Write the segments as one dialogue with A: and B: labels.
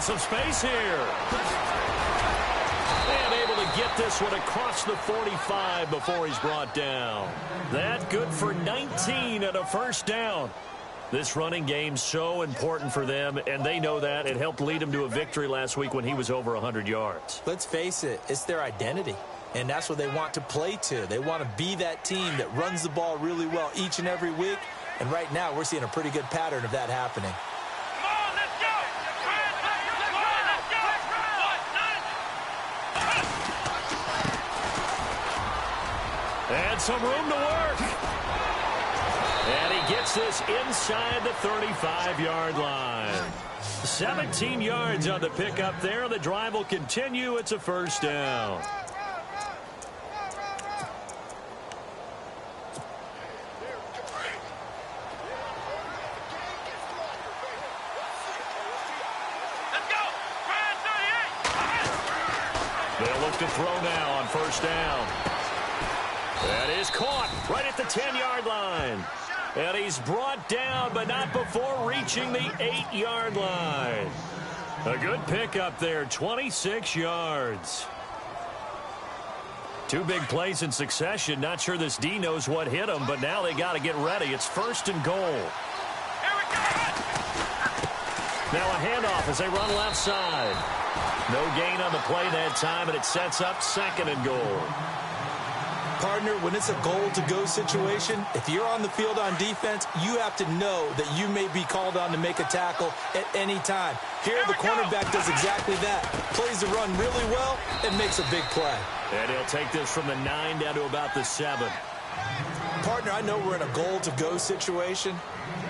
A: some space here. And able to get this one across the 45 before he's brought down. That good for 19 and a first down. This running game's so important for them, and they know that. It helped lead them to a victory last week when he was over 100 yards.
B: Let's face it, it's their identity, and that's what they want to play to. They want to be that team that runs the ball really well each and every week, and right now we're seeing a pretty good pattern of that happening.
A: And some room to work. And he gets this inside the 35-yard line. 17 yards on the pickup there. The drive will continue. It's a first down. They'll look to throw now on first down. That is caught right at the 10-yard line. And he's brought down, but not before reaching the 8-yard line. A good pickup there, 26 yards. Two big plays in succession. Not sure this D knows what hit him, but now they got to get ready. It's first and goal. Now a handoff as they run left side. No gain on the play that time, and it sets up second and goal.
B: Partner, when it's a goal-to-go situation, if you're on the field on defense, you have to know that you may be called on to make a tackle at any time. Here, the cornerback does exactly that. Plays the run really well and makes a big play.
A: And he'll take this from the 9 down to about the 7.
B: Partner, I know we're in a goal-to-go situation,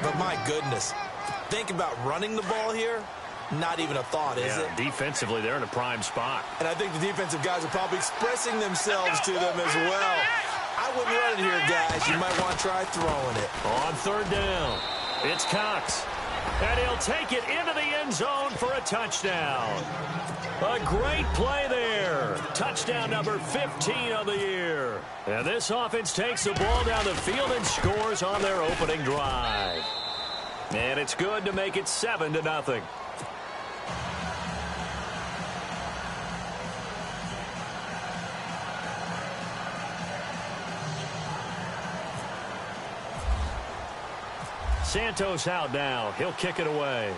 B: but my goodness, think about running the ball here. Not even a thought, is it?
A: Defensively, they're in a prime spot.
B: And I think the defensive guys are probably expressing themselves to them as well. I wouldn't run it here, guys. You might want to try throwing it.
A: On third down, it's Cox. And he'll take it into the end zone for a touchdown. A great play there. Touchdown number 15 of the year. And this offense takes the ball down the field and scores on their opening drive. And it's good to make it 7-0. Santos out now. He'll kick it away.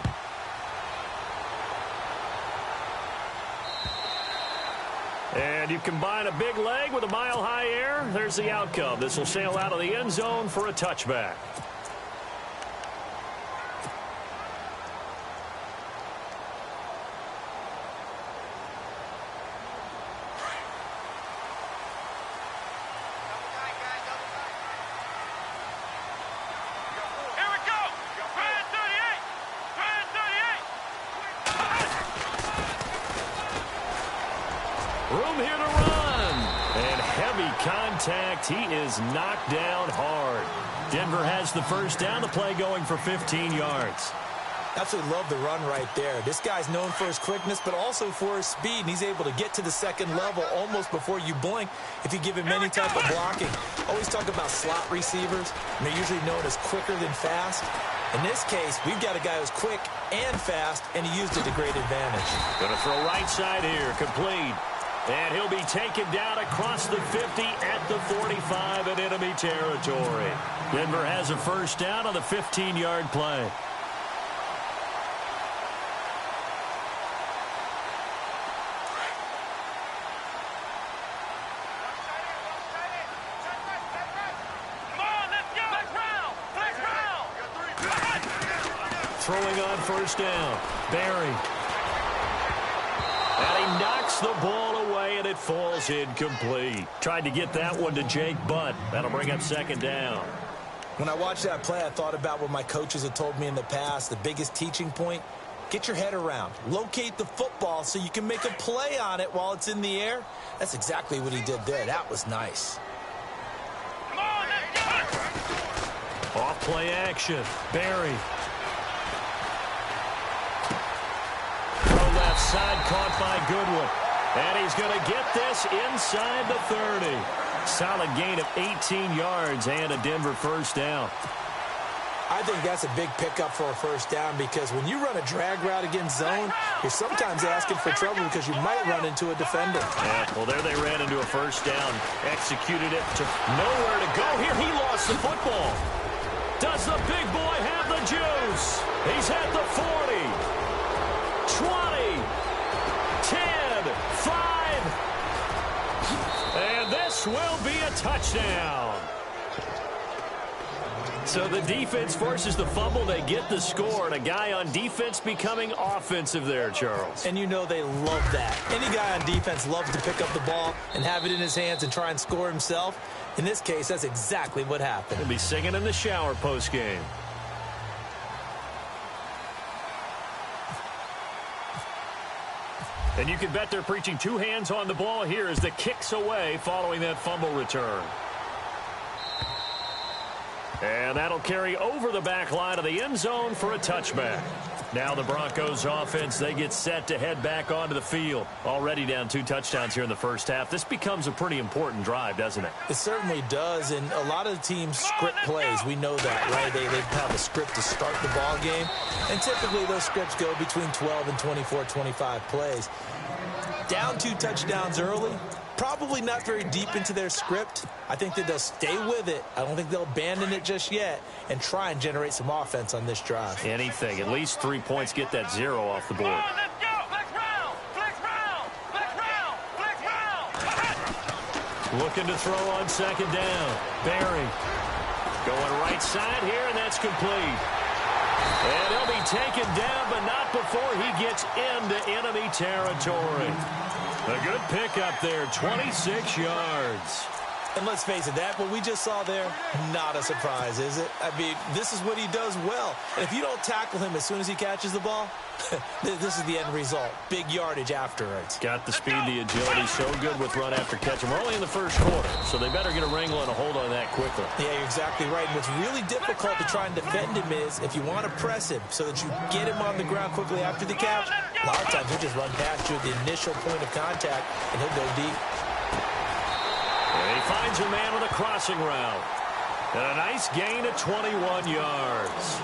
A: And you combine a big leg with a mile-high air. There's the outcome. This will sail out of the end zone for a touchback. Room here to run. And heavy contact. He is knocked down hard. Denver has the first down. The play going for 15 yards.
B: Absolutely love the run right there. This guy's known for his quickness, but also for his speed. And he's able to get to the second level almost before you blink if you give him any type of blocking. Always talk about slot receivers. And they're usually known as quicker than fast. In this case, we've got a guy who's quick and fast, and he used it to great advantage.
A: Going to throw right side here. Complete. And he'll be taken down across the 50 at the 45 in enemy territory. Denver has a first down on the 15-yard play. Throwing on first down. Barry. And he knocks the ball away, and it falls incomplete. Tried to get that one to Jake Butt. That'll bring up second down.
B: When I watched that play, I thought about what my coaches had told me in the past. The biggest teaching point, get your head around. Locate the football so you can make a play on it while it's in the air. That's exactly what he did there. That was nice.
A: Come on, off play action. Barry. Left side caught by Goodwin. And he's going to get this inside the 30. Solid gain of 18 yards and a Denver first down.
B: I think that's a big pickup for a first down because when you run a drag route against zone, you're sometimes asking for trouble because you might run into a defender.
A: Yeah, well, there they ran into a first down, executed it to nowhere to go. Here he lost the football. Does the big boy have the juice? He's at the 40, 20, 10, 5, and this will be a touchdown. So the defense forces the fumble. They get the score, and a guy on defense becoming offensive there, Charles.
B: And you know they love that. Any guy on defense loves to pick up the ball and have it in his hands and try and score himself. In this case, that's exactly what happened.
A: He'll be singing in the shower post-game. And you can bet they're preaching two hands on the ball here as the kick's away following that fumble return. And that'll carry over the back line of the end zone for a touchback. Now the Broncos offense, they get set to head back onto the field. Already down 2 touchdowns here in the first half. This becomes a pretty important drive, doesn't it?
B: It certainly does, and a lot of teams script plays. We know that, right? They have a script to start the ball game, and typically those scripts go between 12 and 24, 25 plays. Down 2 touchdowns early, probably not very deep into their script. I think that they'll stay with it. I don't think they'll abandon it just yet and try and generate some offense on this drive.
A: Anything. At least 3 points, get that 0 off the board. Looking to throw on second down. Barry going right side here, and that's complete. And he'll be taken down, but not before he gets into enemy territory. A good pickup there, 26 yards.
B: And let's face it, that what we just saw there, not a surprise, is it? I mean, this is what he does well. And if you don't tackle him as soon as he catches the ball, this is the end result. Big yardage afterwards.
A: Got the speed, the agility, so good with run after catch. And we're only in the first quarter, so they better get a wrangle and a hold on that quickly.
B: Yeah, you're exactly right. And what's really difficult to try and defend him is if you want to press him so that you get him on the ground quickly after the catch, a lot of times he'll just run past you at the initial point of contact, and he'll go deep.
A: And he finds a man with a crossing route. And a nice gain of 21 yards.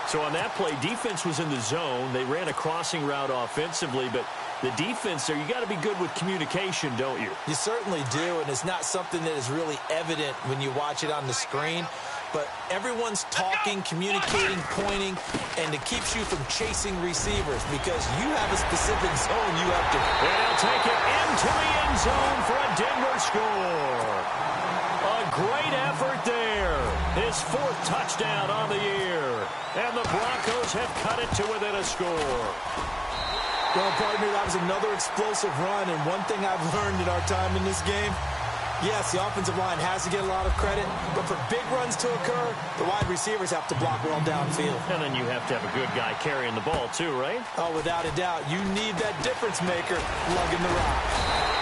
A: So on that play, defense was in the zone. They ran a crossing route offensively, but the defense there, you got to be good with communication, don't you?
B: You certainly do, and it's not something that is really evident when you watch it on the screen. But everyone's talking, communicating, pointing, and it keeps you from chasing receivers because you have a specific zone you have to.
A: They'll take it into the end zone for a Denver score. A great effort there. His 4th touchdown on the year. And the Broncos have cut it to within a score.
B: Well, partner, that was another explosive run, and one thing I've learned in our time in this game, yes, the offensive line has to get a lot of credit, but for big runs to occur, the wide receivers have to block well downfield.
A: And then you have to have a good guy carrying the ball too, right?
B: Oh, without a doubt. You need that difference maker lugging the rock.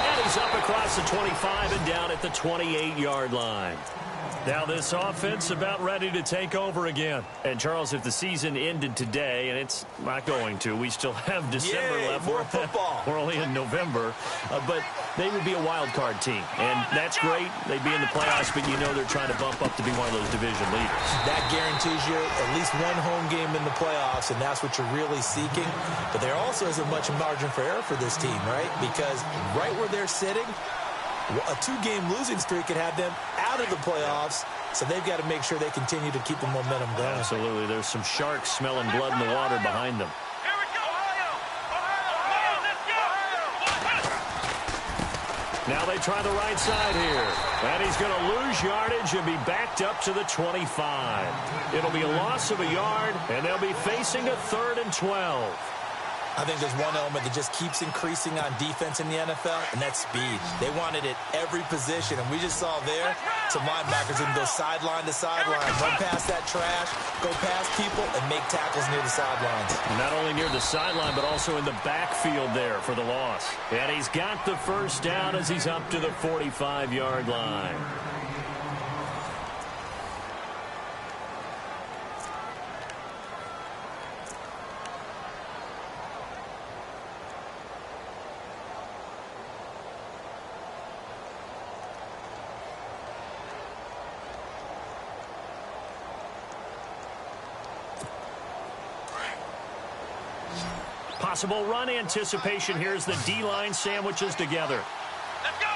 A: And he's up across the 25 and down at the 28-yard line. Now this offense about ready to take over again. And, Charles, if the season ended today, and it's not going to, we still have December left.
B: More football.
A: We're only in November. But they would be a wild card team. And that's great. They'd be in the playoffs, but you know they're trying to bump up to be one of those division leaders. That
B: guarantees you at least one home game in the playoffs, and that's what you're really seeking. But there also isn't much margin for error for this team, right? Because right where they're sitting, a 2-game losing streak could have them out of the playoffs, so they've got to make sure they continue to keep the momentum going.
A: Absolutely. There's some sharks smelling blood in the water behind them. Now they try the right side here. And he's going to lose yardage and be backed up to the 25. It'll be a loss of a yard, and they'll be facing a 3rd and 12.
B: I think there's one element that just keeps increasing on defense in the NFL, and that's speed. They want it at every position, and we just saw there some linebackers who can go sideline to sideline, run past that trash, go past people, and make tackles near the sidelines.
A: Not only near the sideline, but also in the backfield there for the loss. And he's got the first down as he's up to the 45-yard line. possible run anticipation here as the D-line sandwiches together.
C: Let's go.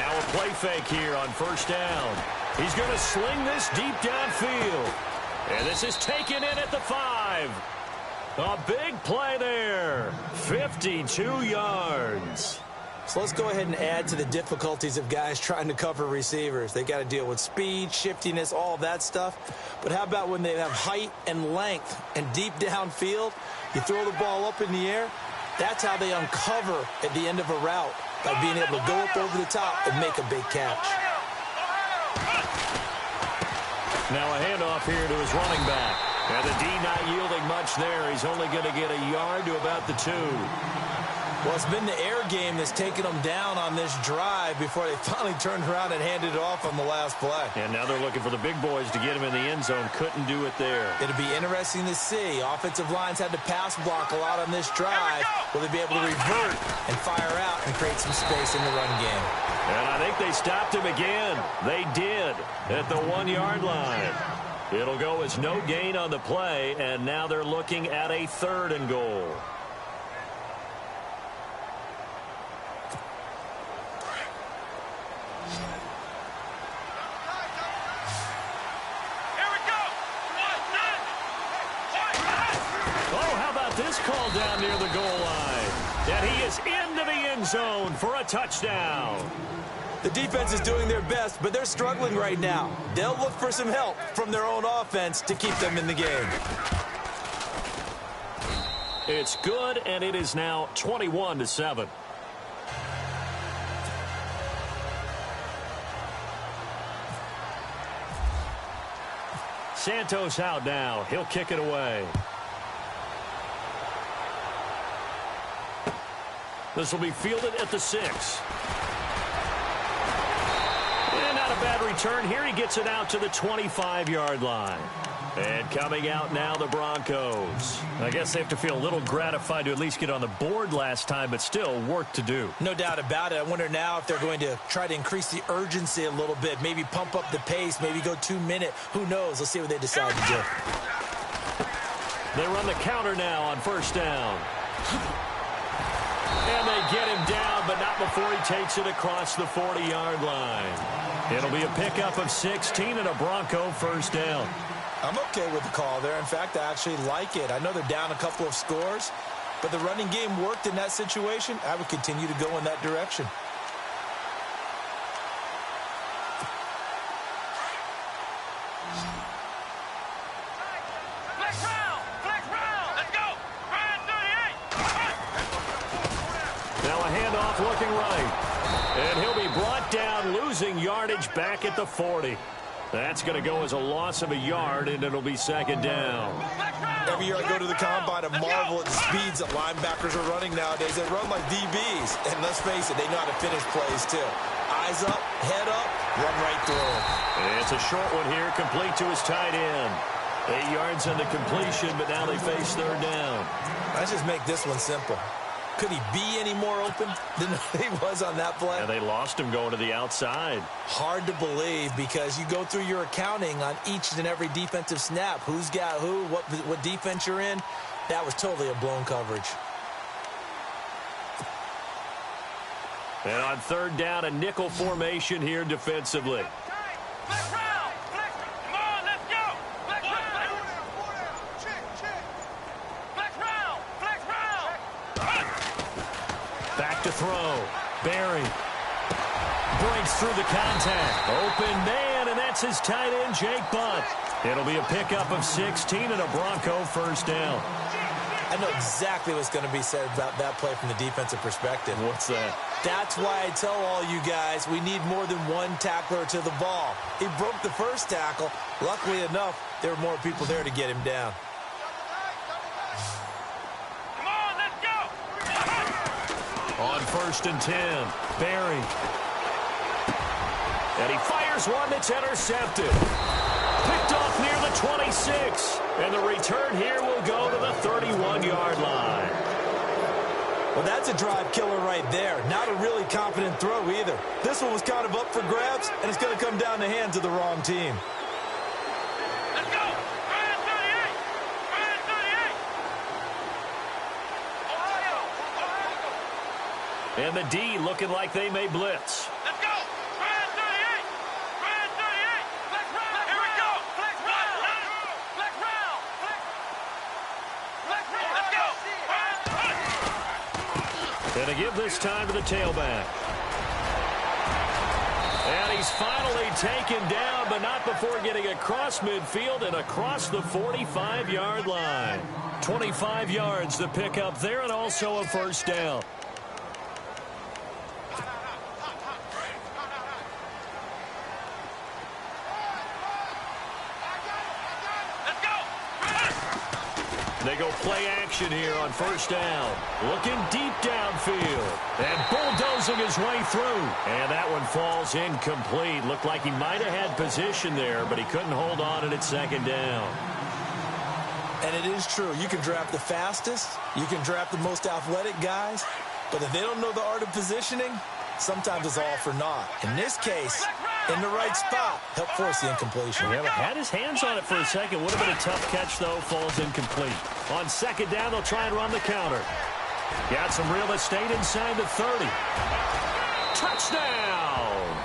A: Now a play fake here on first down. He's going to sling this deep downfield. And this is taken in at the 5. A big play there. 52 yards.
B: So let's go ahead and add to the difficulties of guys trying to cover receivers. They got to deal with speed, shiftiness, all of that stuff. But how about when they have height and length and deep downfield? You throw the ball up in the air. That's how they uncover at the end of a route, by being able to go up over the top and make a big catch.
A: Now a handoff here to his running back. And the D not yielding much there. He's only going to get a yard to about the 2.
B: Well, it's been the air game that's taken them down on this drive before they finally turned around and handed it off on the last play.
A: And now they're looking for the big boys to get him in the end zone. Couldn't do it there.
B: It'll be interesting to see. Offensive lines had to pass block a lot on this drive. Will they be able to revert and fire out and create some space in the run game?
A: And I think they stopped him again. They did at the 1-yard line. It'll go as no gain on the play, and now they're looking at a 3rd and goal. This call down near the goal line. And he is into the end zone for a touchdown.
B: The defense is doing their best, but they're struggling right now. They'll look for some help from their own offense to keep them in the game.
A: It's good, and it is now 21-7. Santos out now. He'll kick it away. This will be fielded at the 6. And not a bad return here. He gets it out to the 25-yard line. And coming out now, the Broncos. I guess they have to feel a little gratified to at least get on the board last time, but still work to do.
B: No doubt about it. I wonder now if they're going to try to increase the urgency a little bit, maybe pump up the pace, maybe go 2-minute. Who knows? Let's see what they decide to do.
A: They run the counter now on first down. And they get him down, but not before he takes it across the 40-yard line. It'll be a pickup of 16 and a Bronco first down.
B: I'm okay with the call there. In fact, I actually like it. I know they're down a couple of scores, but the running game worked in that situation. I would continue to go in that direction.
A: Looking right. And he'll be brought down, losing yardage back at the 40. That's going to go as a loss of a yard, and it'll be second down.
B: Every year I go to the combine and marvel at the speeds that linebackers are running nowadays. They run like DBs. And let's face it, they know how to finish plays, too. Eyes up, head up, run right through them.
A: It's a short one here, complete to his tight end. 8 yards on the completion, but now they face third down.
B: Let's just make this one simple. Could he be any more open than he was on that play?
A: And they lost him going to the outside.
B: Hard to believe because you go through your accounting on each and every defensive snap. Who's got who, what defense you're in. That was totally a blown coverage.
A: And on third down, a nickel formation here defensively. Back to throw. Barry breaks through the contact. Open man, and that's his tight end, Jake Butt. It'll be a pickup of 16 and a Bronco first down.
B: I know exactly what's going to be said about that play from the defensive perspective.
A: What's that?
B: That's why I tell all you guys we need more than one tackler to the ball. He broke the first tackle. Luckily enough, there were more people there to get him down.
A: On first and 10, Barry. And he fires one that's intercepted. Picked off near the 26. And the return here will go to the 31-yard line.
B: Well, that's a drive killer right there. Not a really confident throw either. This one was kind of up for grabs, and it's going to come down the hands of the wrong team.
A: And the D looking like they may blitz.
C: Let's go. Brand 38. Brand 38. Flex round. Here we go. Flex round. Flex round. Flex round. Let's go.
A: And to give this time to the tailback. And he's finally taken down, but not before getting across midfield and across the 45-yard line. 25 yards to pick up there, and also a first down. They go play action here on first down. Looking deep downfield. And bulldozing his way through. And that one falls incomplete. Looked like he might have had position there, but he couldn't hold on at second down.
B: And it is true. You can draft the fastest. You can draft the most athletic guys. But if they don't know the art of positioning, sometimes it's all for naught. In this case, in the right spot, help force the incompletion.
A: Yeah, but had his hands on it for a second. Would have been a tough catch, though. Falls incomplete. On second down, they'll try and run the counter. Got some real estate inside the 30. Touchdown!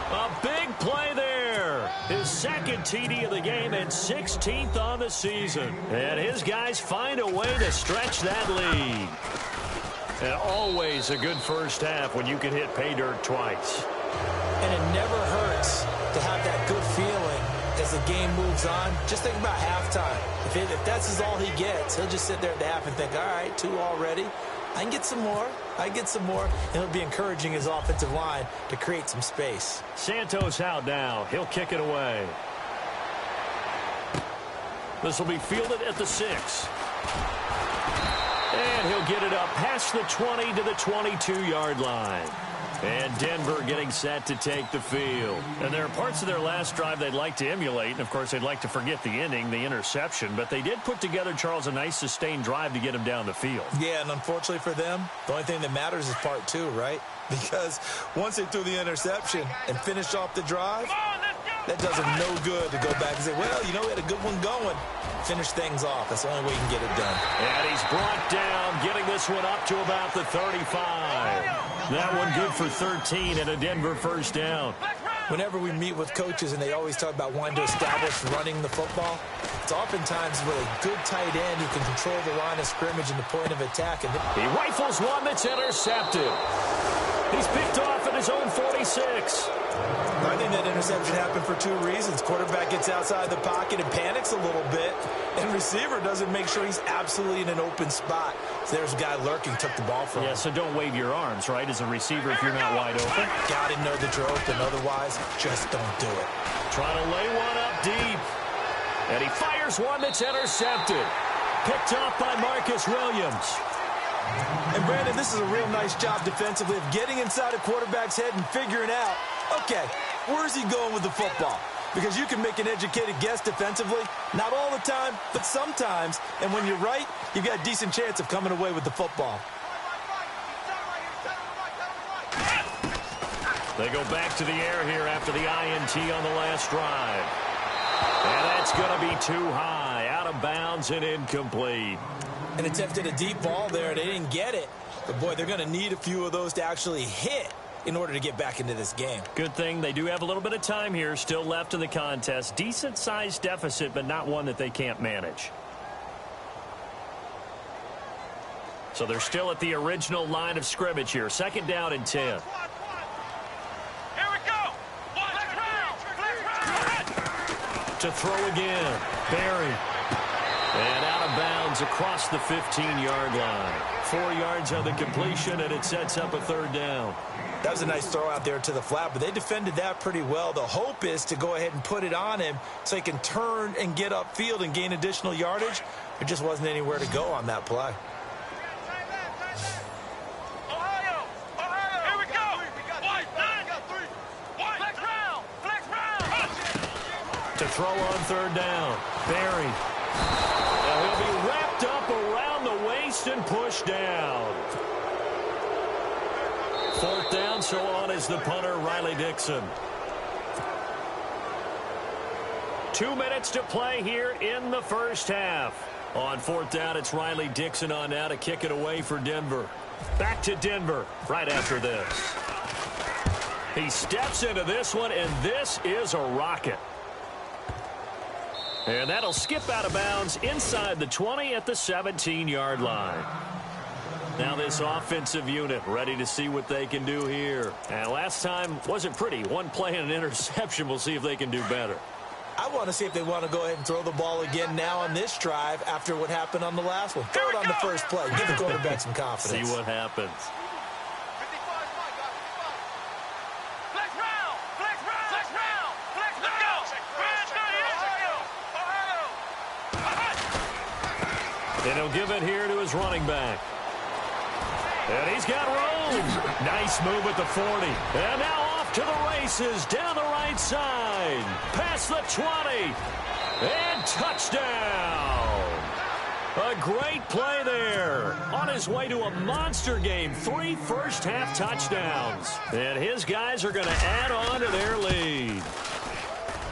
A: A big play there. His second TD of the game and 16th on the season. And his guys find a way to stretch that lead. And always a good first half when you can hit pay dirt twice.
B: And it never hurts to have that good feeling as the game moves on. Just think about halftime. If that's all he gets, he'll just sit there at the half and think, all right, 2 already. I can get some more. I get some more. And he'll be encouraging his offensive line to create some space.
A: Santos out now. He'll kick it away. This will be fielded at the 6. And he'll get it up past the 20 to the 22-yard line. And Denver getting set to take the field. And there are parts of their last drive they'd like to emulate. And, of course, they'd like to forget the ending, the interception. But they did put together, Charles, a nice sustained drive to get him down the field.
B: Yeah, and unfortunately for them, the only thing that matters is part 2, right? Because once they threw the interception and finished off the drive, that does them no good to go back and say, well, you know, we had a good one going. Finish things off. That's the only way you can get it done.
A: And he's brought down, getting this one up to about the 35. That one good for 13 and a Denver first down.
B: Whenever we meet with coaches and they always talk about wanting to establish running the football, it's oftentimes with a good tight end who can control the line of scrimmage and the point of attack. And
A: he rifles one that's intercepted. He's picked off at his own 46.
B: I think that interception happened for 2 reasons. Quarterback gets outside the pocket and panics a little bit, and receiver doesn't make sure he's absolutely in an open spot. So there's a guy lurking, took the ball from him.
A: Yeah, so don't wave your arms, right, as a receiver if you're not wide open.
B: Got to know that you're open, otherwise just don't do it.
A: Trying to lay one up deep. And he fires one that's intercepted. Picked off by Marcus Williams.
B: And, Brandon, this is a real nice job defensively of getting inside a quarterback's head and figuring out, okay, where's he going with the football? Because you can make an educated guess defensively, not all the time, but sometimes. And when you're right, you've got a decent chance of coming away with the football.
A: They go back to the air here after the INT on the last drive. And that's going to be too high, out of bounds and incomplete.
B: And attempted a deep ball there. They didn't get it. But, boy, they're going to need a few of those to actually hit in order to get back into this game.
A: Good thing they do have a little bit of time here still left in the contest. Decent-sized deficit, but not one that they can't manage. So they're still at the original line of scrimmage here. Second down and 10.
C: Here we go.
A: To throw again. Barry. And out of bounds across the 15-yard line. 4 yards on the completion, and it sets up a third down.
B: That was a nice throw out there to the flat, but they defended that pretty well. The hope is to go ahead and put it on him so he can turn and get upfield and gain additional yardage. There just wasn't anywhere to go on that play.
C: Ohio, here we go. Flex round.
A: To throw on third down. Barry. And he'll be wrapped up around the waist and pushed down. Fourth down, so on is the punter, Riley Dixon. 2 minutes to play here in the first half. On fourth down, it's Riley Dixon on now to kick it away for Denver. Back to Denver right after this. He steps into this one, and this is a rocket. And that'll skip out of bounds inside the 20 at the 17-yard line. Now this offensive unit ready to see what they can do here. And last time wasn't pretty. One play and an interception. We'll see if they can do better.
B: I want to see if they want to go ahead and throw the ball again now on this drive after what happened on the last one. Throw it on the first play. Give the quarterback some confidence.
A: See what happens. And he'll give it here to his running back. And he's got room. Nice move at the 40. And now off to the races down the right side. Past the 20. And touchdown. A great play there. On his way to a monster game. 3 first-half touchdowns. And his guys are going to add on to their lead.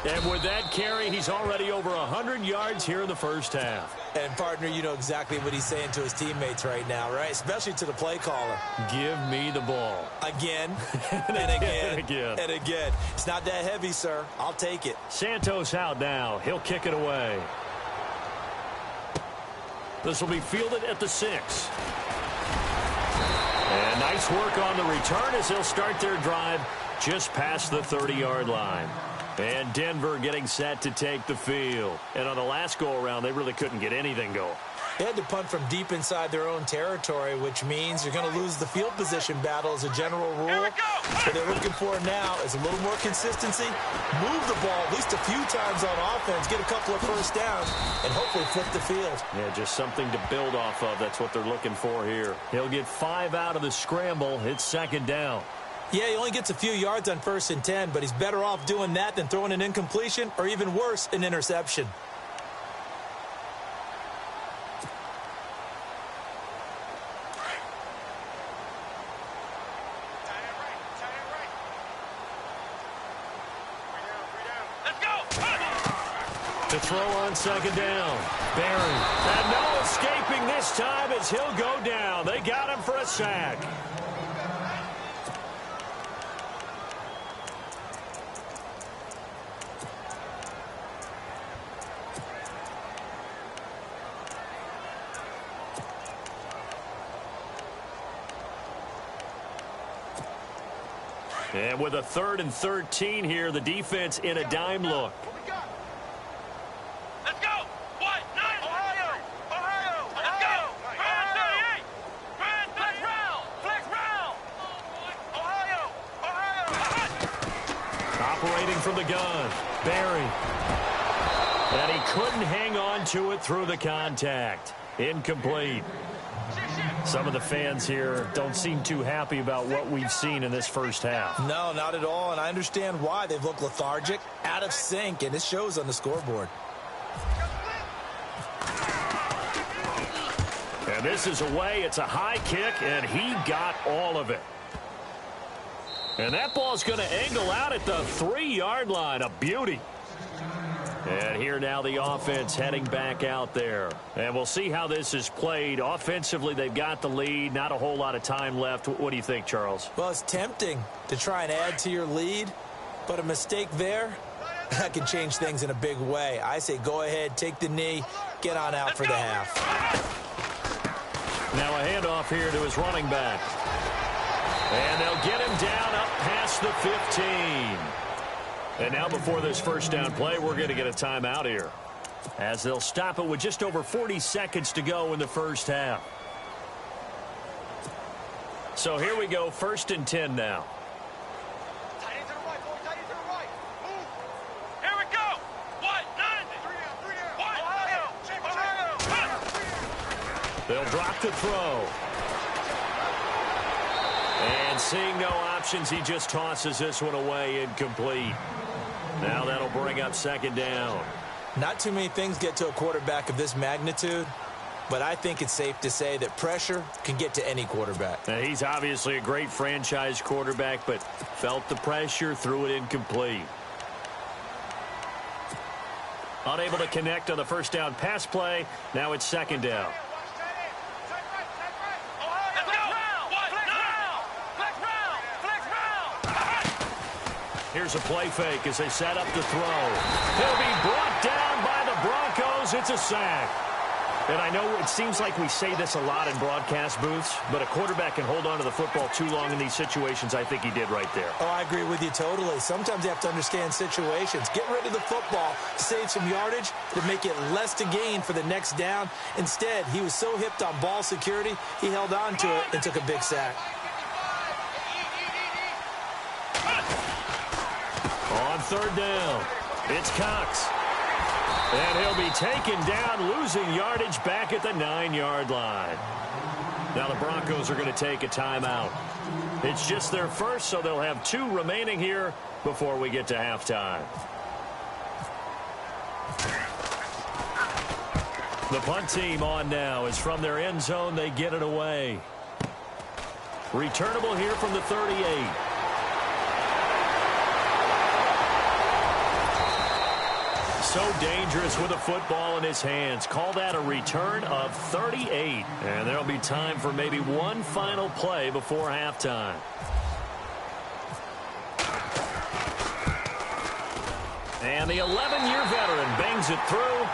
A: And with that carry, he's already over 100 yards here in the first half.
B: And, partner, you know exactly what he's saying to his teammates right now, right? Especially to the play caller.
A: Give me the ball.
B: Again, and again, and again. It's not that heavy, sir. I'll take it.
A: Santos out now. He'll kick it away. This will be fielded at the 6. And nice work on the return as they'll start their drive just past the 30-yard line. And Denver getting set to take the field. And on the last go-around, they really couldn't get anything going.
B: They had to punt from deep inside their own territory, which means you're going to lose the field position battle as a general rule. What they're looking for now is a little more consistency, move the ball at least a few times on offense, get a couple of first downs, and hopefully flip the field.
A: Yeah, just something to build off of. That's what they're looking for here. He'll get 5 out of the scramble. It's second down.
B: Yeah, he only gets a few yards on 1st and 10, but he's better off doing that than throwing an incompletion or even worse, an interception.
A: To throw on second down. Barry. And no escaping this time as he'll go down. They got him for a sack. And with a 3rd and 13 here, the defense in a dime look.
C: Let's go! What? 9! Ohio! Ohio! Let's go! Grand 38! Grand flex round! Flex round! Ohio! Ohio!
A: Operating from the gun. Barry. And he couldn't hang on to it through the contact. Incomplete. Some of the fans here don't seem too happy about what we've seen in this first half.
B: No, not at all, and I understand why. They've looked lethargic, out of sync, and it shows on the scoreboard.
A: And this is away. It's a high kick, and he got all of it. And that ball's going to angle out at the 3-yard line. A beauty. And here now the offense heading back out there. And we'll see how this is played. Offensively, they've got the lead. Not a whole lot of time left. What do you think, Charles?
B: Well, it's tempting to try and add to your lead, but a mistake there, that can change things in a big way. I say go ahead, take the knee, get on out for the half.
A: Now a handoff here to his running back. And they'll get him down up past the 15. And now before this first down play, we're going to get a timeout here, as they'll stop it with just over 40 seconds to go in the first half. So here we go, 1st and 10 now.
C: Tight end to the right, boy. Tight end to the right. Move. Here we go. What? 9. 3 down. What? Ohio. Ohio.
A: They'll drop the throw. And seeing no options, he just tosses this one away, incomplete. Now that'll bring up second down.
B: Not too many things get to a quarterback of this magnitude, but I think it's safe to say that pressure can get to any quarterback.
A: Now, he's obviously a great franchise quarterback, but felt the pressure, threw it incomplete. Unable to connect on the first down pass play. Now it's second down. Here's a play fake as they set up to throw. He'll be brought down by the Broncos. It's a sack. And I know it seems like we say this a lot in broadcast booths, but a quarterback can hold on to the football too long in these situations. I think he did right there.
B: Oh, I agree with you totally. Sometimes you have to understand situations. Get rid of the football, save some yardage to make it less to gain for the next down. Instead, he was so hipped on ball security, he held on to it and took a big sack.
A: On third down, it's Cox. And he'll be taken down, losing yardage back at the 9-yard line. Now the Broncos are going to take a timeout. It's just their first, so they'll have 2 remaining here before we get to halftime. The punt team on now is from their end zone. They get it away. Returnable here from the 38. So dangerous with a football in his hands. Call that a return of 38. And there'll be time for maybe one final play before halftime. And the 11-year veteran bangs it through.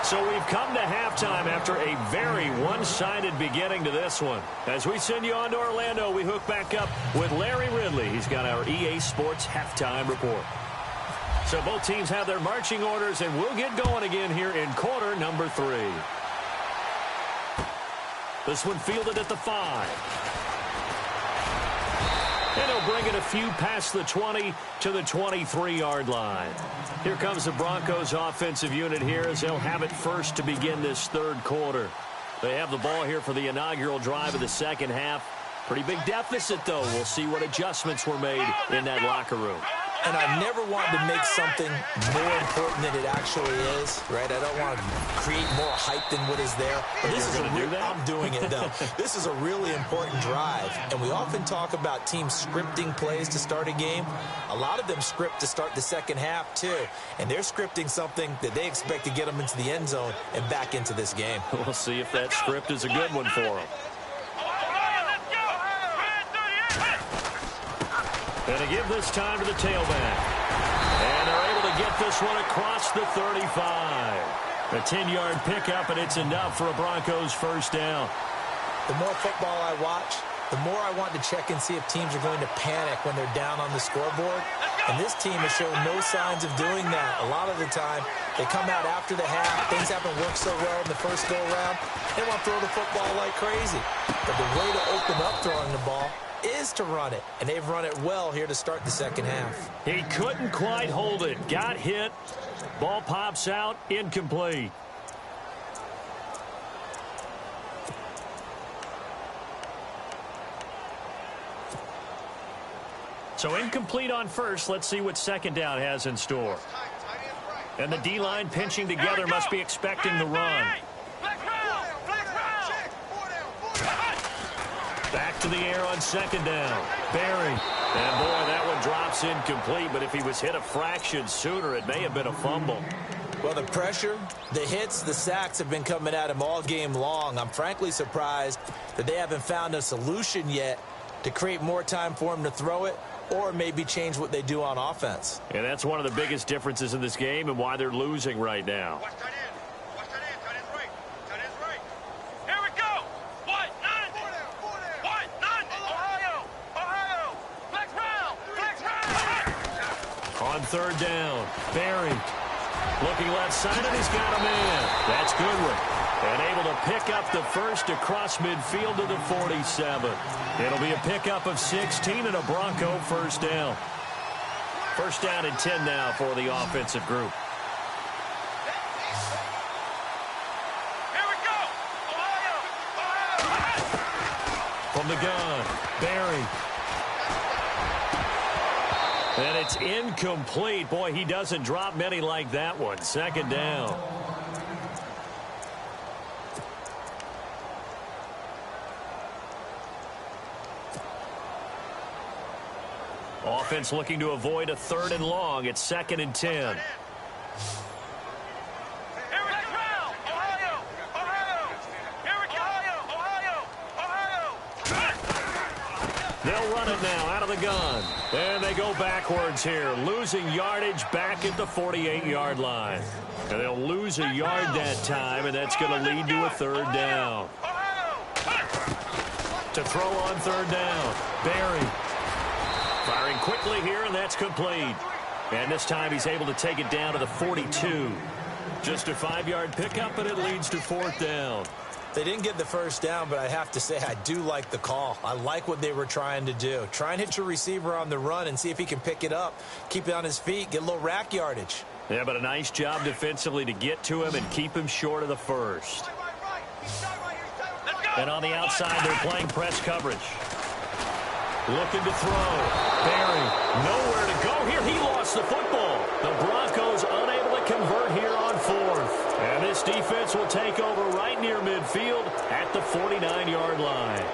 A: So we've come to halftime after a very one-sided beginning to this one. As we send you on to Orlando, we hook back up with Larry Ridley. He's got our EA Sports halftime report. So both teams have their marching orders, and we'll get going again here in quarter number 3. This one fielded at the 5. And he'll bring it a few past the 20 to the 23-yard line. Here comes the Broncos offensive unit here as they'll have it first to begin this third quarter. They have the ball here for the inaugural drive of the second half. Pretty big deficit, though. We'll see what adjustments were made in that locker room.
B: And I never want to make something more important than it actually is, right? I don't want to create more hype than what is there. But this is I'm doing it, though. This is a really important drive. And we often talk about teams scripting plays to start a game. A lot of them script to start the second half, too. And they're scripting something that they expect to get them into the end zone and back into this game.
A: We'll see if that script is a good one for them. And to give this time to the tailback. And they're able to get this one across the 35. A 10-yard pickup, and it's enough for a Broncos first down.
B: The more football I watch, the more I want to check and see if teams are going to panic when they're down on the scoreboard. And this team has shown no signs of doing that. A lot of the time, they come out after the half. Things haven't worked so well in the first go-around. They want to throw the football like crazy. But the way to open up throwing the ball is to run it, and they've run it well here to start the second half.
A: He couldn't quite hold it. Got hit. Ball pops out. Incomplete. So incomplete on first. Let's see what second down has in store. And the D-line pinching together must be expecting the run. Back to the air on second down. Barry. And, boy, that one drops incomplete, but if he was hit a fraction sooner, it may have been a fumble.
B: Well, the pressure, the hits, the sacks have been coming at him all game long. I'm frankly surprised that they haven't found a solution yet to create more time for him to throw it or maybe change what they do on offense.
A: And that's one of the biggest differences in this game and why they're losing right now. On third down, Barry looking left side, and he's got a man. That's Goodwin. And able to pick up the first across midfield to the 47. It'll be a pickup of 16 and a Bronco first down. First down and 10 now for the offensive group.
C: Here we go! Ohio!
A: From the gun, Barry. And it's incomplete. Boy, he doesn't drop many like that one. Second down. Offense looking to avoid a third and long. It's second and 10. They'll run it now out of the gun. And they go backwards here, losing yardage back at the 48-yard line. And they'll lose a yard that time, and that's going to lead to a third down. To throw on third down, Barry. Firing quickly here, and that's complete. And this time he's able to take it down to the 42. Just a 5-yard pickup, and it leads to fourth down.
B: They didn't get the first down, but I have to say I do like the call. I like what they were trying to do. Try and hit your receiver on the run and see if he can pick it up, keep it on his feet, get a little rack yardage.
A: Yeah, but a nice job defensively to get to him and keep him short of the first. And on the outside, they're playing press coverage. Looking to throw. Barry, nowhere to go here. He lost the football. The Broncos unable to convert here on fourth. And this defense will take over right near midfield at the 49-yard line.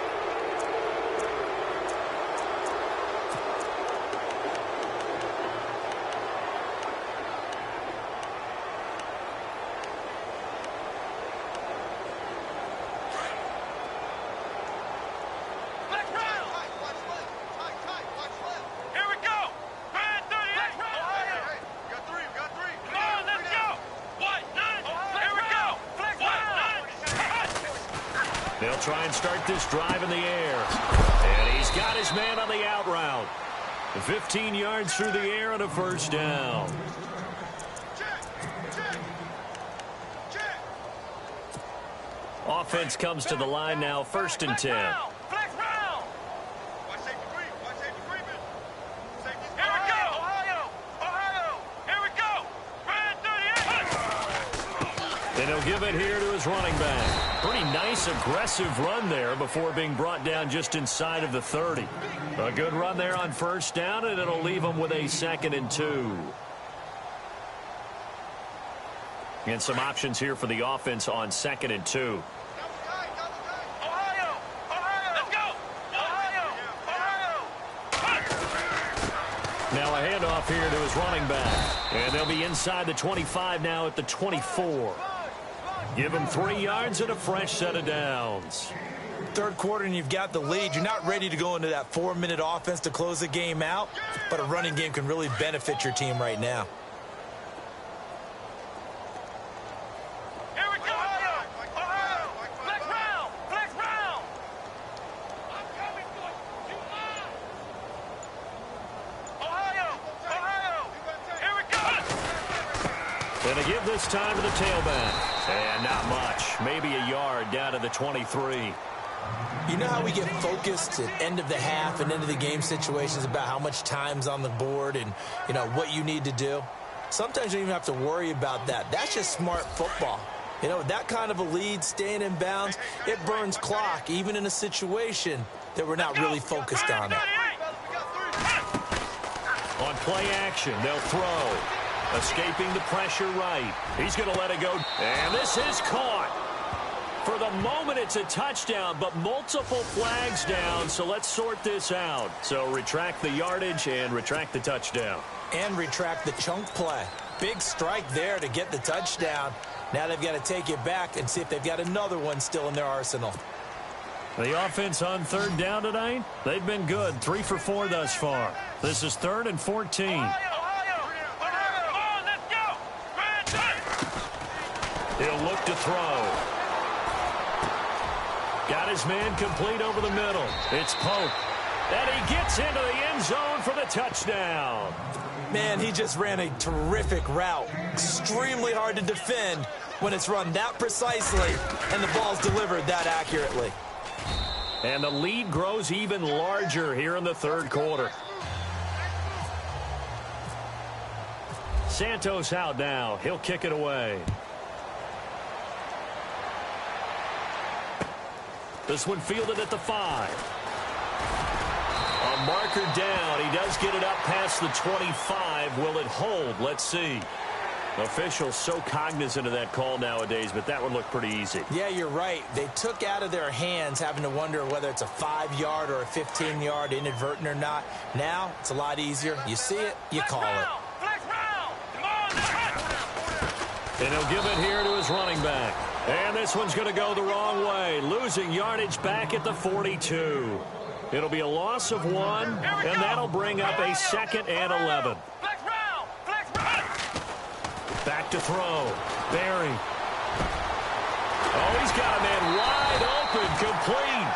A: They'll try and start this drive in the air. And he's got his man on the out route. 15 yards through the air and a first down. Offense comes to the line now, 1st and 10. And he'll give it here to his running back. Pretty nice, aggressive run there before being brought down just inside of the 30. A good run there on first down, and it'll leave him with a 2nd and 2. And some options here for the offense on 2nd and 2. Now a handoff here to his running back. And they'll be inside the 25 now at the 24. Give him 3 yards and a fresh set of downs.
B: Third quarter and you've got the lead. You're not ready to go into that 4-minute offense to close the game out, but a running game can really benefit your team right now.
A: And to give this time to the tailback. And not much. Maybe a yard down to the 23.
B: You know how we get focused at end of the half and end of the game situations about how much time's on the board and, you know, what you need to do? Sometimes you don't even have to worry about that. That's just smart football. You know, that kind of a lead, staying in bounds, it burns clock, even in a situation that we're not really focused on it.
A: On play action, they'll throw. Escaping the pressure right. He's going to let it go. And this is caught. For the moment, it's a touchdown, but multiple flags down, so let's sort this out. So retract the yardage and retract the touchdown.
B: And retract the chunk play. Big strike there to get the touchdown. Now they've got to take it back and see if they've got another one still in their arsenal.
A: The offense on third down tonight, they've been good. 3 for 4 thus far. This is 3rd and 14. He'll look to throw. Got his man complete over the middle. It's Pope. And he gets into the end zone for the touchdown.
B: Man, he just ran a terrific route. Extremely hard to defend when it's run that precisely and the ball's delivered that accurately.
A: And the lead grows even larger here in the third quarter. Santos out now. He'll kick it away. This one fielded at the 5. A marker down. He does get it up past the 25. Will it hold? Let's see. Officials so cognizant of that call nowadays, but that one looked pretty easy.
B: Yeah, you're right. They took out of their hands having to wonder whether it's a 5-yard or a 15-yard inadvertent or not. Now, it's a lot easier. You see it, you call it.
A: And he'll give it here to his running back. And this one's going to go the wrong way. Losing yardage back at the 42. It'll be a loss of 1, and that'll bring up a 2nd and 11.
C: Flex round. Flex round.
A: Back to throw. Barry. Oh, he's got a man wide open, complete.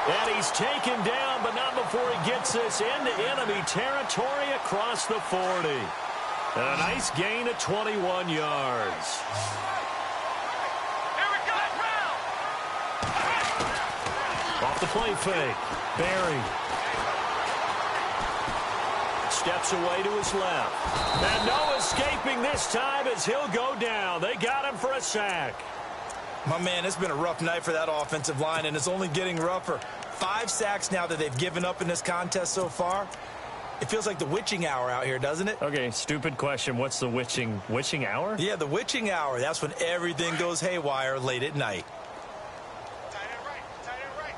A: And he's taken down, but not before he gets this into enemy territory across the 40. And a nice gain of 21 yards.
C: Here we go. Round.
A: Off the play fake. Barry. Steps away to his left. And no escaping this time as he'll go down. They got him for a sack.
B: My man, it's been a rough night for that offensive line, and it's only getting rougher. 5 sacks now that they've given up in this contest so far. It feels like the witching hour out here, doesn't it?
A: Okay, stupid question. What's the witching hour?
B: Yeah, the witching hour. That's when everything goes haywire late at night.
C: Tight end right. Tight end right.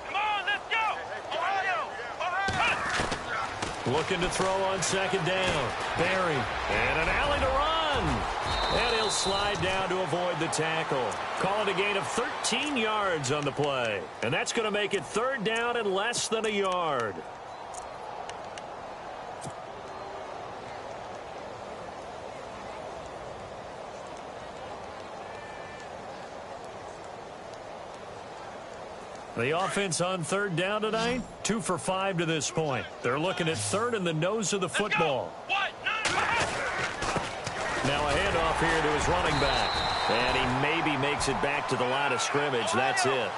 C: Come on, let's go. Ohio. Ohio.
A: Looking to throw on 2nd down. Barry. And an alley to run. And he'll slide down to avoid the tackle. Call it a gain of 13 yards on the play. And that's going to make it 3rd down and less than a yard. The offense on 3rd down tonight, 2 for 5 to this point. They're looking at 3rd in the nose of the football. Now a handoff here to his running back. And he maybe makes it back to the line of scrimmage. That's it.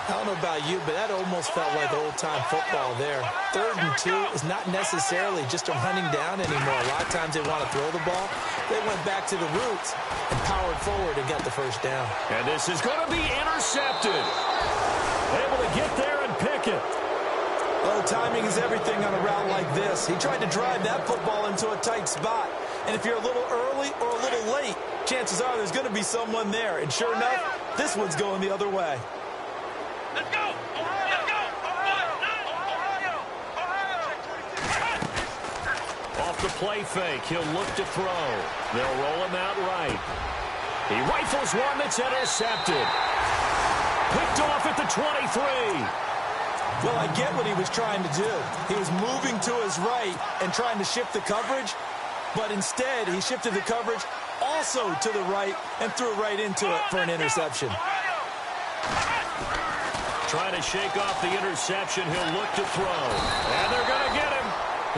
B: I don't know about you, but that almost felt like old-time football there. 3rd and 2 is not necessarily just a running down anymore. A lot of times they want to throw the ball. They went back to the roots and powered forward and got the 1st down.
A: And this is going to be intercepted. Able to get there and pick it.
B: Oh, timing is everything on a route like this. He tried to drive that football into a tight spot. And if you're a little early or a little late, chances are there's going to be someone there. And sure enough, this one's going the other way.
C: Let's go. Ohio. Let's go. Ohio. Ohio.
A: Off the play fake, he'll look to throw. They'll roll him out right. He rifles one that's intercepted. Picked off at the 23.
B: Well, I get what he was trying to do. He was moving to his right and trying to shift the coverage, but instead he shifted the coverage also to the right and threw right into it for an interception.
A: Trying to shake off the interception, he'll look to throw. And they're going to get him.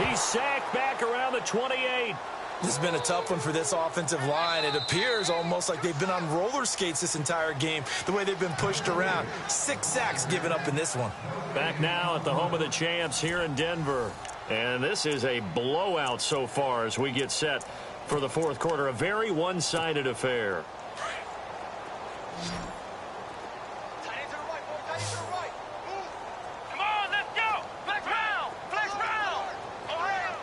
A: He's sacked back around the 28.
B: This has been a tough one for this offensive line. It appears almost like they've been on roller skates this entire game, the way they've been pushed around. 6 sacks given up in this one.
A: Back now at the home of the champs here in Denver. And this is a blowout so far as we get set for the 4th quarter. A very one-sided affair.
C: Come on, let's go. Flex round. Flex round. Ohio.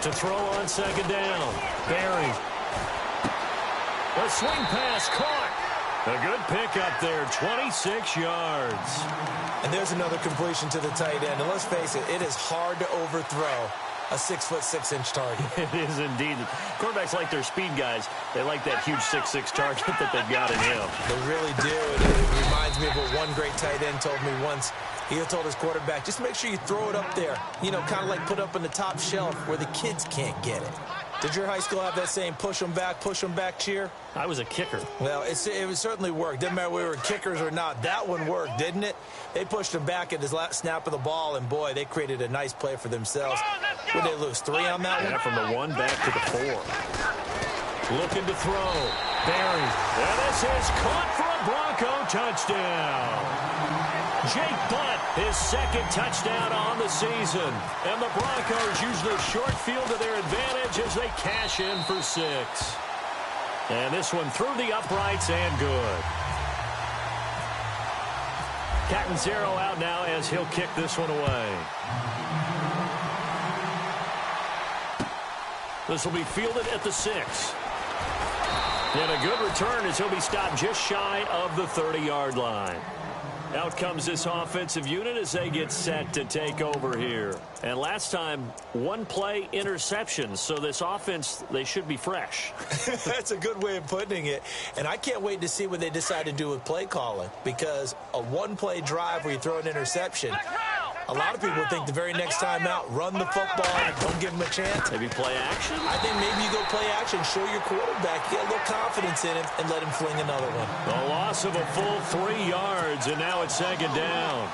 A: To throw on 2nd down. Barry. A swing pass caught. A good pickup there, 26 yards.
B: And there's another completion to the tight end. And let's face it, it is hard to overthrow a 6'6" target.
A: It is indeed. Quarterbacks like their speed guys. They like that huge 6'6" target that they've got in him.
B: They really do. It reminds me of what one great tight end told me once. He told his quarterback, just make sure you throw it up there. You know, kind of like put up on the top shelf where the kids can't get it. Did your high school have that same push them back cheer?
A: I was a kicker.
B: Well, it certainly worked. Didn't matter if we were kickers or not. That one worked, didn't it? They pushed him back at his last snap of the ball, and boy, they created a nice play for themselves. Would they lose 3 on that one?
A: Yeah, from the 1 back to the 4. Looking to throw. Barry. And this is caught for a Bronco touchdown. Jake Butt, his 2nd touchdown on the season. And the Broncos use the short field to their advantage as they cash in for 6. And this one through the uprights and good. Catanzaro out now as he'll kick this one away. This will be fielded at the 6. And a good return as he'll be stopped just shy of the 30-yard line. Out comes this offensive unit as they get set to take over here. And last time, one play interception. So this offense, they should be fresh.
B: That's a good way of putting it. And I can't wait to see what they decide to do with play calling, because a one-play drive where you throw an interception, a lot of people think the very next time out, run the football, don't give them a chance.
A: Maybe play action?
B: I think maybe you go play action, show your quarterback, get a little confidence in him, and let him fling another one.
A: The loss of a full 3 yards, and now it's second down.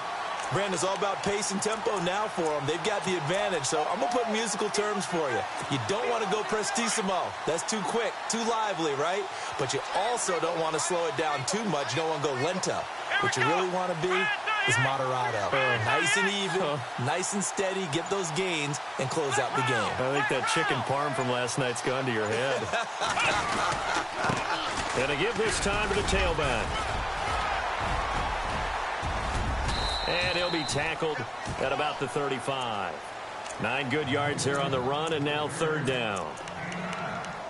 B: Brandon, it's all about pace and tempo now for them. They've got the advantage, so I'm going to put musical terms for you. You don't want to go prestissimo. That's too quick, too lively, right? But you also don't want to slow it down too much. You don't want to go lento. What you really want to be is moderato. Nice and even, nice and steady, get those gains, and close out the game.
A: I think that chicken parm from last night's gone to your head. And to give this time to the tailback. And he'll be tackled at about the 35. 9 good yards here on the run, and now third down.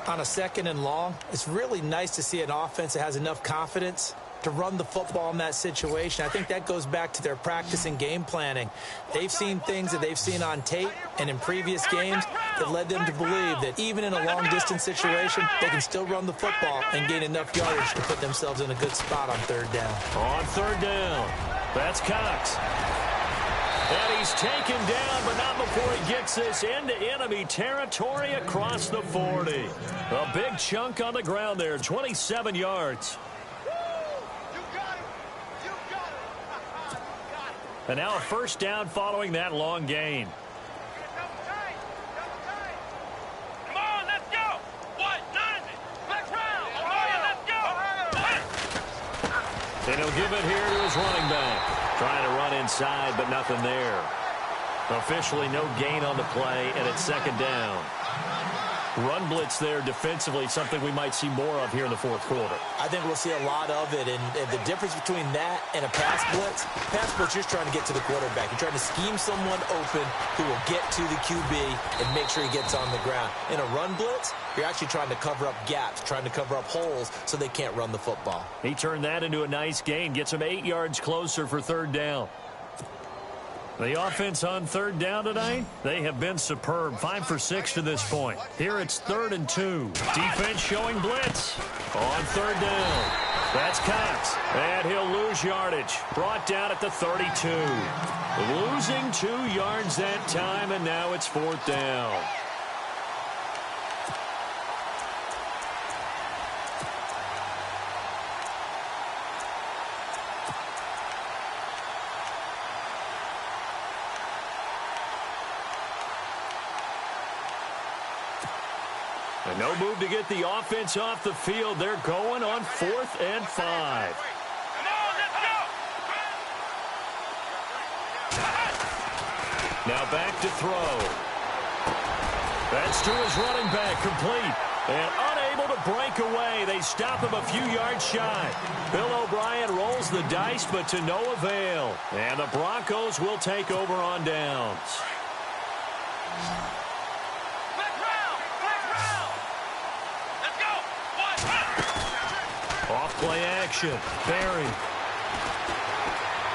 B: On a second and long, it's really nice to see an offense that has enough confidence to run the football in that situation. I think that goes back to their practice and game planning. They've seen things that they've seen on tape and in previous games that led them to believe that even in a long-distance situation, they can still run the football and gain enough yardage to put themselves in a good spot on third down.
A: On third down, that's Cox. And he's taken down, but not before he gets this into enemy territory across the 40. A big chunk on the ground there, 27 yards. And now a first down following that long gain.
C: Come on, let's go. What? Let's round. Let's go.
A: And he'll give it here to his running back. Trying to run inside, but nothing there. Officially no gain on the play, and it's second down. Run blitz there defensively, something we might see more of here in the fourth quarter.
B: I think we'll see a lot of it, and the difference between that and a pass blitz, you're just trying to get to the quarterback. You're trying to scheme someone open who will get to the QB and make sure he gets on the ground. In a run blitz, you're actually trying to cover up gaps, trying to cover up holes so they can't run the football.
A: He turned that into a nice gain, gets him 8 yards closer for third down. The offense on third down tonight, they have been superb. 5 for 6 to this point. Here it's 3rd and 2. Defense showing blitz on third down. That's Cox, and he'll lose yardage. Brought down at the 32. Losing 2 yards that time, and now it's 4th down. And no move to get the offense off the field. They're going on 4th and 5.
C: Come on, let's go.
A: Now back to throw. That's to his running back, complete. And unable to break away. They stop him a few yards shy. Bill O'Brien rolls the dice, but to no avail. And the Broncos will take over on downs. Off-play action. Barry.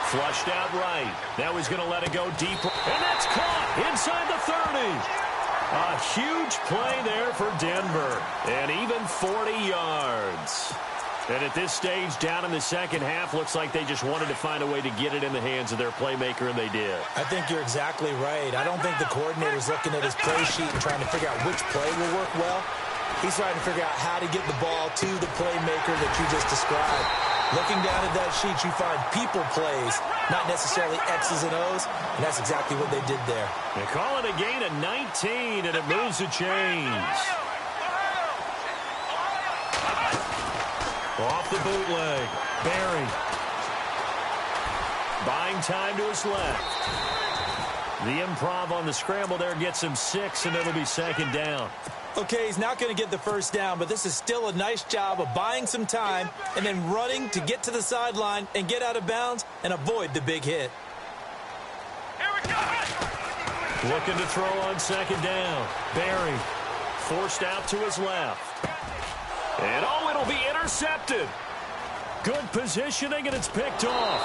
A: Flushed out right. Now he's going to let it go deep. And that's caught inside the 30. A huge play there for Denver. And even 40 yards. And at this stage, down in the second half, looks like they just wanted to find a way to get it in the hands of their playmaker, and they did.
B: I think you're exactly right. I don't think the coordinator's looking at his play sheet and trying to figure out which play will work well. He's trying to figure out how to get the ball to the playmaker that you just described. Looking down at that sheet, you find people plays, not necessarily X's and O's, and that's exactly what they did there.
A: They call it a gain of 19, and it moves the chains. Off the bootleg, Barry. Buying time to his left. The improv on the scramble there gets him 6, and it'll be second down.
B: Okay, he's not going to get the first down, but this is still a nice job of buying some time and then running to get to the sideline and get out of bounds and avoid the big hit.
C: Here we go.
A: Looking to throw on second down. Barry forced out to his left. And, it'll be intercepted. Good positioning, and it's picked off.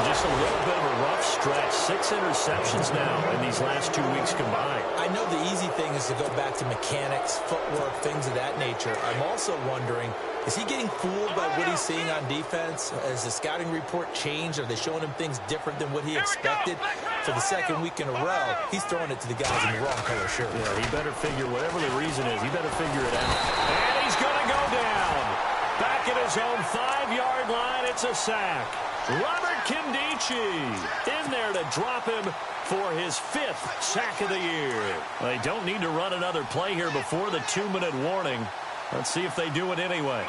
A: Just a little bit of a rough stretch. 6 interceptions now in these last 2 weeks combined.
B: I know the easy thing is to go back to mechanics, footwork, things of that nature. I'm also wondering, is he getting fooled by what he's seeing on defense? Has the scouting report changed? Are they showing him things different than what he expected? For the second week in a row, he's throwing it to the guys in the wrong color shirt.
A: Yeah, he better figure, whatever the reason is, he better figure it out. And he's going to go down. Back at his own 5-yard line, it's a sack. Robert Kindici in there to drop him for his 5th sack of the year. They don't need to run another play here before the 2-minute warning. Let's see if they do it anyway.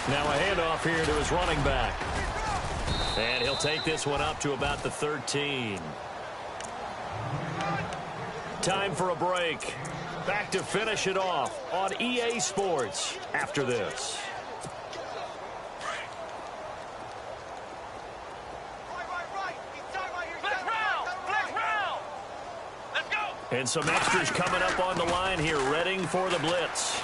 A: Now a handoff here to his running back. And he'll take this one up to about the 13. Time for a break. Back to finish it off on EA Sports after this. And some extras coming up on the line here, readying for the blitz.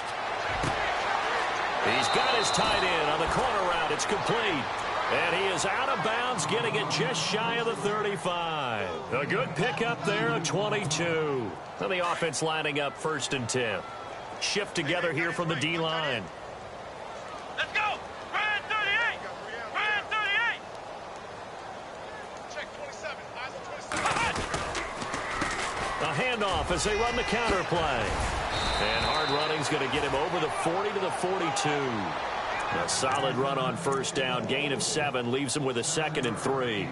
A: He's got his tight end on the corner route. It's complete. And he is out of bounds, getting it just shy of the 35. A good pickup there, a 22. And the offense lining up 1st and 10. Shift together here from the D-line.
C: Let's go! Grand 38! Grand 38! Check 27. Eyes on 27.
A: A handoff as they run the counter play. And hard running's going to get him over the 40 to the 42. A solid run on 1st down. Gain of 7 leaves him with a 2nd and 3.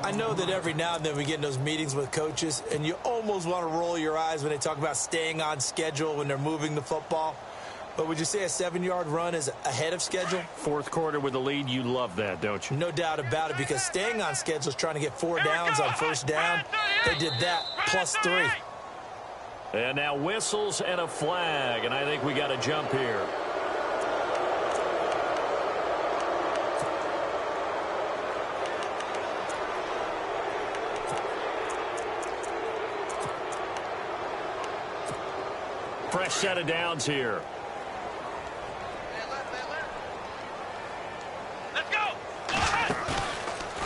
B: I know that every now and then we get in those meetings with coaches, and you almost want to roll your eyes when they talk about staying on schedule when they're moving the football. But would you say a 7-yard run is ahead of schedule?
A: 4th quarter with the lead, you love that, don't you?
B: No doubt about it, because staying on schedule is trying to get 4 downs on 1st down. They did that plus 3.
A: And now whistles and a flag, and I think we got a jump here. Fresh set of downs here.
C: Let's go!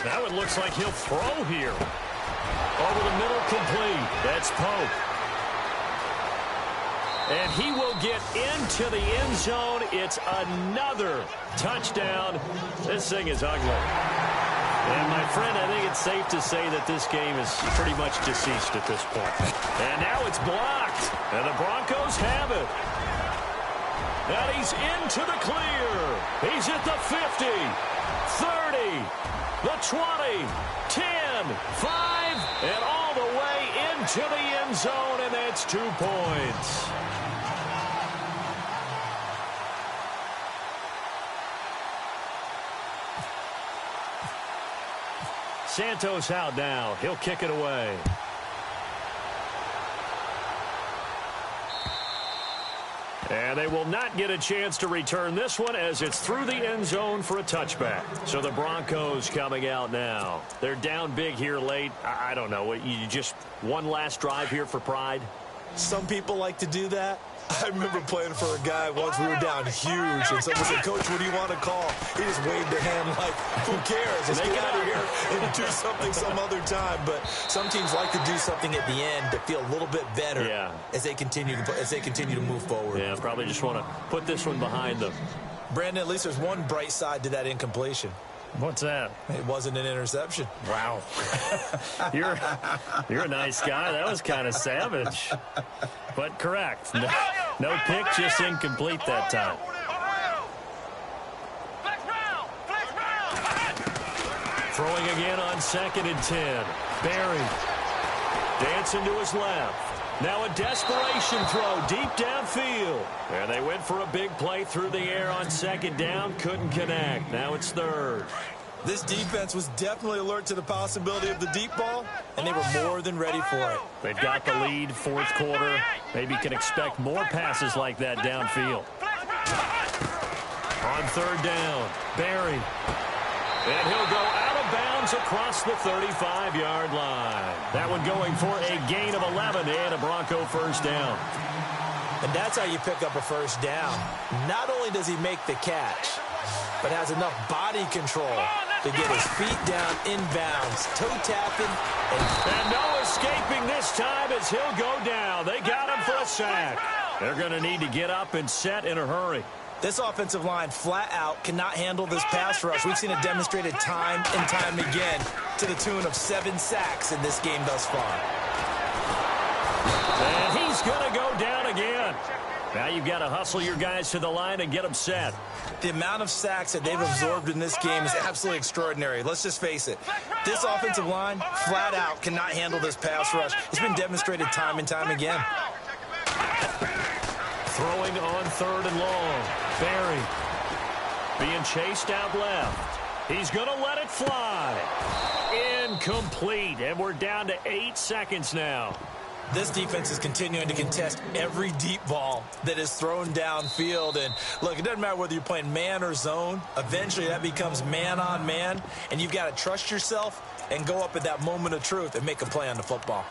A: Now it looks like he'll throw here. Over the middle, complete. That's Pope. And he will get into the end zone. It's another touchdown. This thing is ugly. And, my friend, I think it's safe to say that this game is pretty much deceased at this point. And now it's blocked. And the Broncos have it. And he's into the clear. He's at the 50, 30, the 20, 10, 5, and all the way into the end zone, and that's 2 points. Santos out now. He'll kick it away. And they will not get a chance to return this one as it's through the end zone for a touchback. So the Broncos coming out now. They're down big here late. I don't know. You just one last drive here for pride?
B: Some people like to do that. I remember playing for a guy once. We were down huge, and someone said, "Coach, what do you want to call?" He just waved a hand like, "Who cares? Let's get out of here and do something some other time." But some teams like to do something at the end to feel a little bit better as they continue to move forward.
A: Yeah, probably just want to put this one behind them.
B: Brandon, at least there's one bright side to that incompletion.
A: What's that?
B: It wasn't an interception.
A: Wow. You're a nice guy. That was kind of savage. But correct. No pick, just incomplete that time. Throwing again on 2nd and 10. Barry dancing to his left. Now a desperation throw deep downfield. And they went for a big play through the air on 2nd down. Couldn't connect. Now it's 3rd.
B: This defense was definitely alert to the possibility of the deep ball, and they were more than ready for it.
A: They've got the lead, 4th quarter. Maybe can expect more passes like that downfield. On 3rd down, Barry. And he'll go out of bounds across the 35-yard line. That one going for a gain of 11 and a Bronco 1st down.
B: And that's how you pick up a first down. Not only does he make the catch, but has enough body control to get his feet down inbounds, toe tapping.
A: And no escaping this time as he'll go down. They got him for a sack. They're going to need to get up and set in a hurry.
B: This offensive line flat out cannot handle this pass rush. We've seen it demonstrated time and time again to the tune of 7 sacks in this game thus far.
A: And he's going to go down again. Now you've got to hustle your guys to the line and get them set.
B: The amount of sacks that they've absorbed in this game is absolutely extraordinary. Let's just face it. This offensive line, flat out, cannot handle this pass rush. It's been demonstrated time and time again.
A: Throwing on 3rd and long. Barry being chased out left. He's going to let it fly. Incomplete. And we're down to 8 seconds now.
B: This defense is continuing to contest every deep ball that is thrown downfield. And, look, it doesn't matter whether you're playing man or zone. Eventually, that becomes man-on-man. And you've got to trust yourself and go up at that moment of truth and make a play on the football.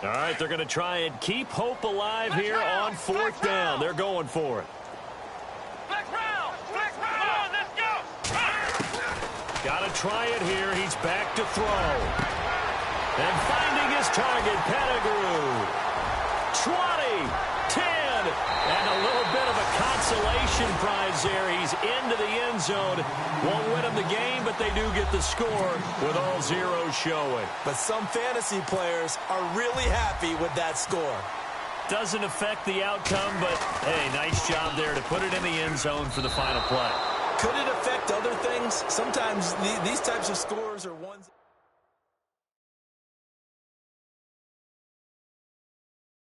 A: All right, they're going to try and keep hope alive here on 4th down. They're going for it.
C: Flex round. Come on, let's go.
A: Got to try it here. He's back to throw. And finding his target, Pettigrew. 20, 10, and a little bit of a consolation prize there. He's into the end zone. Won't win them the game, but they do get the score with all zeros showing.
B: But some fantasy players are really happy with that score.
A: Doesn't affect the outcome, but, hey, nice job there to put it in the end zone for the final play.
B: Could it affect other things? Sometimes these types of scores are ones...